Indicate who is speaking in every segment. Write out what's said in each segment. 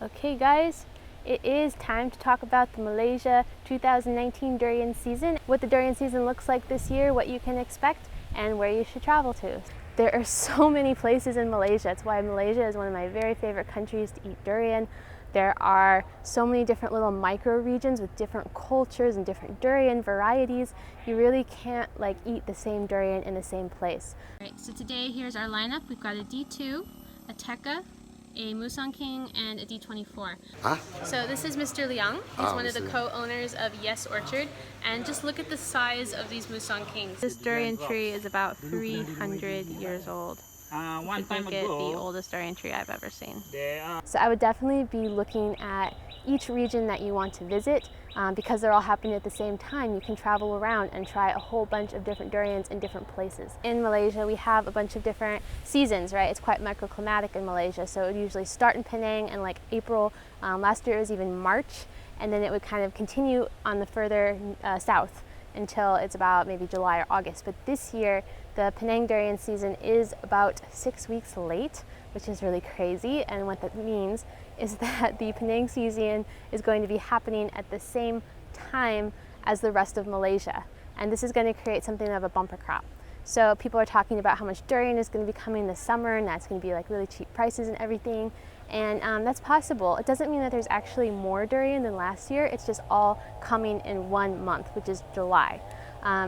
Speaker 1: Okay guys, it is time to talk about the Malaysia 2019 durian season, what the durian season looks like this year, what you can expect, and where you should travel to. There are so many places in Malaysia. It's why Malaysia is one of my very favorite countries to eat durian. There are so many different little micro regions with different cultures and different durian varieties. You really can't eat the same durian in the same place. Alright, so today here's our lineup. We've got a D2, a Tekka, a Musang King, and a D24. So this is Mr. Liang. He's one of the co-owners of Yes Orchard. And just look at the size of these Musang Kings. This durian tree is about 300 years old.
Speaker 2: One time
Speaker 1: Make it
Speaker 2: ago,
Speaker 1: the oldest durian tree I've ever seen.
Speaker 2: there are
Speaker 1: So I would definitely be looking at each region that you want to visit. Because they're all happening at the same time, you can travel around and try a whole bunch of different durians in different places. In Malaysia, we have a bunch of different seasons, right? It's quite microclimatic in Malaysia, so it would usually start in Penang in April. Last year it was even March, and then it would kind of continue on the further south until it's about maybe July or August. But this year, the Penang durian season is about 6 weeks late, which is really crazy. And what that means is that the Penang season is going to be happening at the same time as the rest of Malaysia. And this is going to create something of a bumper crop. So people are talking about how much durian is going to be coming this summer, and that's going to be really cheap prices and everything. And that's possible. It doesn't mean that there's actually more durian than last year. It's just all coming in 1 month, which is July.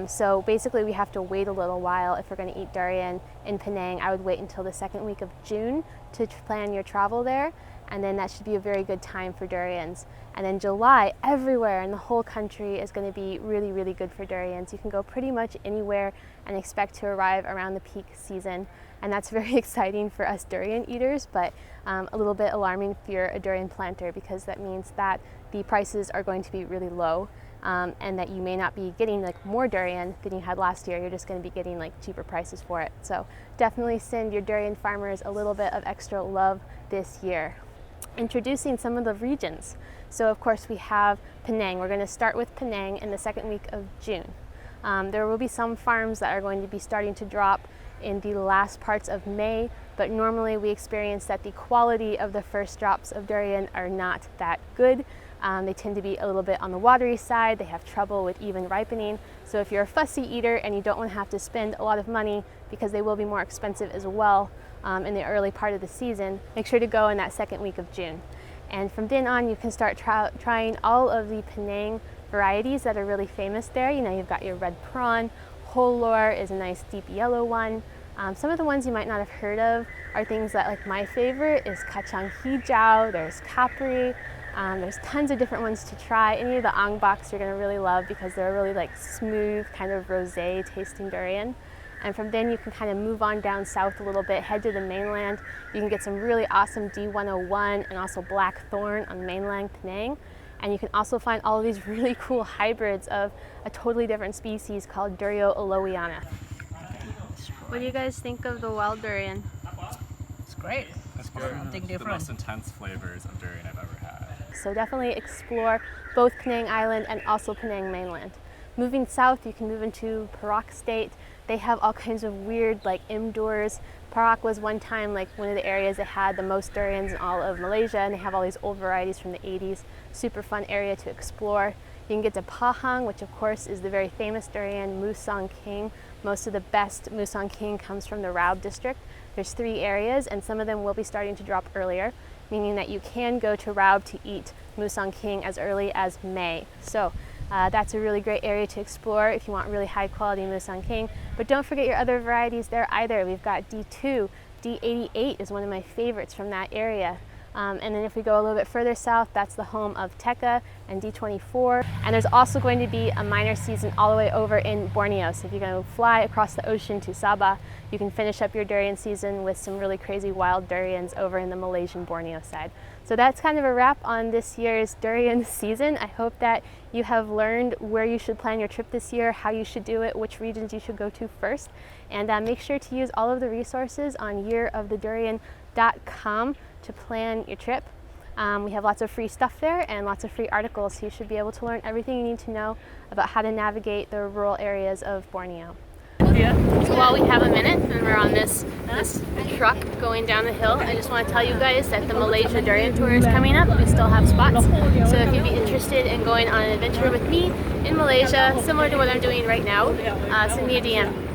Speaker 1: So basically we have to wait a little while if we're going to eat durian in Penang. I would wait until the second week of June to plan your travel there, and then that should be a very good time for durians. And then July, everywhere in the whole country is going to be really, really good for durians. You can go pretty much anywhere and expect to arrive around the peak season. And that's very exciting for us durian eaters, but a little bit alarming if you're a durian planter, because that means that the prices are going to be really low. And that you may not be getting more durian than you had last year. You're just going to be getting cheaper prices for it. So definitely send your durian farmers a little bit of extra love this year. Introducing some of the regions. So of course we have Penang. We're going to start with Penang in the second week of June. There will be some farms that are going to be starting to drop in the last parts of May, but normally we experience that the quality of the first drops of durian are not that good. They tend to be a little bit on the watery side. They have trouble with even ripening. So if you're a fussy eater and you don't want to have to spend a lot of money, because they will be more expensive as well in the early part of the season, make sure to go in that second week of June. And from then on, you can start trying all of the Penang varieties that are really famous there. You know, you've got your red prawn, Holor is a nice deep yellow one. Some of the ones you might not have heard of are things that, my favorite is kacang hijau, there's kapri. There's tons of different ones to try. Any of the angbaks you're going to really love, because they're really smooth, kind of rosé tasting durian. And from then you can kind of move on down south a little bit, head to the mainland. You can get some really awesome D101 and also blackthorn on mainland Penang. And you can also find all of these really cool hybrids of a totally different species called Durio aloeana. What do you guys think of the wild durian?
Speaker 2: it's great.
Speaker 3: That's good.
Speaker 2: Something
Speaker 3: The
Speaker 2: different.
Speaker 3: most intense flavors of durian I've ever had.
Speaker 1: So definitely explore both Penang Island and also Penang mainland. Moving south, you can move into Perak State. They have all kinds of weird indoors. Perak was one time one of the areas that had the most durians in all of Malaysia, and they have all these old varieties from the 80s. Super fun area to explore. You can get to Pahang, which of course is the very famous durian Musang King. Most of the best Musang King comes from the Raub district. There's 3 areas, and some of them will be starting to drop earlier, meaning that you can go to Raub to eat Musang King as early as May. So that's a really great area to explore if you want really high quality Musang King. But don't forget your other varieties there either. We've got D2, D88 is one of my favorites from that area. And then if we go a little bit further south, that's the home of Tekka and D24. And there's also going to be a minor season all the way over in Borneo. So if you're going to fly across the ocean to Sabah, you can finish up your durian season with some really crazy wild durians over in the Malaysian Borneo side. So that's kind of a wrap on this year's durian season. I hope that you have learned where you should plan your trip this year, how you should do it, which regions you should go to first. And make sure to use all of the resources on yearofthe.durian.com to plan your trip. We have lots of free stuff there and lots of free articles, so you should be able to learn everything you need to know about how to navigate the rural areas of Borneo. So while we have a minute and we're on this truck going down the hill, I just want to tell you guys that the Malaysia Durian tour is coming up. We still have spots. So if you'd be interested in going on an adventure with me in Malaysia, similar to what I'm doing right now, send me a DM.